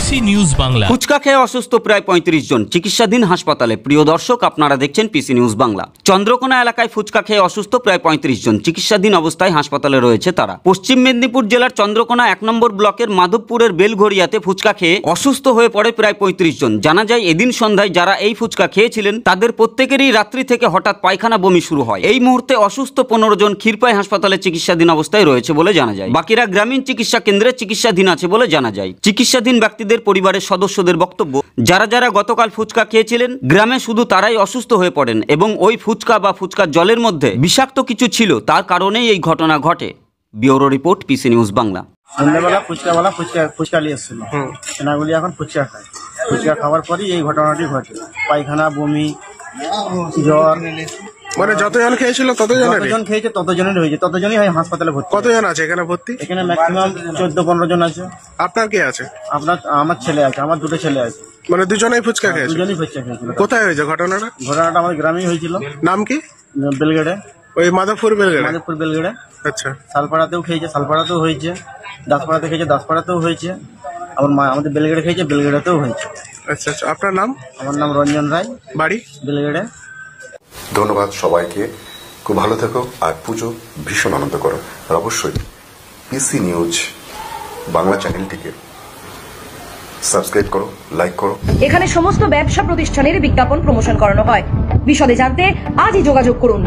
PC news Bangla. Fuchka খেয়ে অসুস্থ প্রায় ৩৫ জন, চিকিৎসাধীন হাসপাতালে। প্রিয় দর্শক, আপনারা দেখছেন পিসি নিউজ বাংলা। চন্দ্রকোনা এলাকায় ফুচকা খেয়ে অসুস্থ প্রায় ৩৫ জন, চিকিৎসাধীন অবস্থায় হাসপাতালে রয়েছে তারা। পশ্চিম মেদিনীপুর জেলার চন্দ্রকোনা ১ নম্বর ব্লকের মাধবপুরের বেলঘড়িয়াতে ফুচকা খেয়ে অসুস্থ হয়ে পড়ে প্রায় ৩৫ জন। জানা যায় এদিন সন্ধ্যায় যারা এই ফুচকা খেয়েছিলেন তাদের প্রত্যেকেরই রাত্রি থেকে হঠাৎ পায়খানা বমি শুরু হয়। এই মুহূর্তে অসুস্থ ১৫ জন ক্ষীরপাই হাসপাতালে চিকিৎসাধীন অবস্থায় রয়েছে বলে জানা যায়। বাকিরা গ্রামীণ চিকিৎসা কেন্দ্রে চিকিৎসাধীন আছে বলে জানা যায়। চিকিৎসাধীন ব্যক্তিদের পরিবারের সদস্যদের বক্তব্য, যারা যারা গতকাল ফুচকা খেয়েছিলেন গ্রামে শুধু তারাই অসুস্থ হয়ে পড়েন এবং ওই ফুচকা বা ফুচকার জলের মধ্যে বিষাক্ত কিছু ছিল, তার কারণেই এই ঘটনা ঘটে। Bureau report, PC news Bangla. সন্ধ্যাবেলা ফুচকা নিয়ে এসেছিল, সেনাগুলি এখন ফুচকা খায়। ফুচকা খাওয়ার পরই এই ঘটনাটি ঘটে। পায়খানা, বমি, জ্বর, মানে যতজন খেয়েছিল যতজন খেয়েছে ততজনের হয়েছে, ততজনই হাসপাতালে ভর্তি। কতজন আছে এখানে ভর্তি? এখানে ম্যাক্সিমাম 14-15 জন আছে। আপনার কে আছে? আমার ছেলে আছে, আমার দুটো ছেলে আছে। মানে দুজনেই ফুচকা খেয়েছে? দুজনই ফুচকা খেয়েছিল। কোথায় হয়েছে ঘটনাটা? ঘটনাটা আমাদের গ্রামেই হয়েছিল। নাম কি? বেলগেড়ে। ওই মাধবপুর বেলগেড়ে। আচ্ছা। শালপাড়াতেও খেয়েছে, শালপাড়াতেও হয়েছে। দাসপাড়াতে খেয়েছে, দাসপাড়াতেও হয়েছে। আবার আমাদের বেলগেড়ে খেয়েছে, বেলগেড়াতেও হয়েছে। আচ্ছা আচ্ছা। আপনার নাম? আমার নাম রঞ্জন রায়, বাড়ি বেলগেড়ে। ধন্যবাদ সবাইকে, খুব ভালো থেকো আর পুজো ভীষণ আনন্দ করো। আর অবশ্যই পিসি নিউজ বাংলা চ্যানেলটিকে সাবস্ক্রাইব করো, লাইক করো। এখানে সমস্ত ব্যবসা প্রতিষ্ঠানের বিজ্ঞাপন প্রমোশন করানো হয়। বিশদে জানতে আজই যোগাযোগ করুন।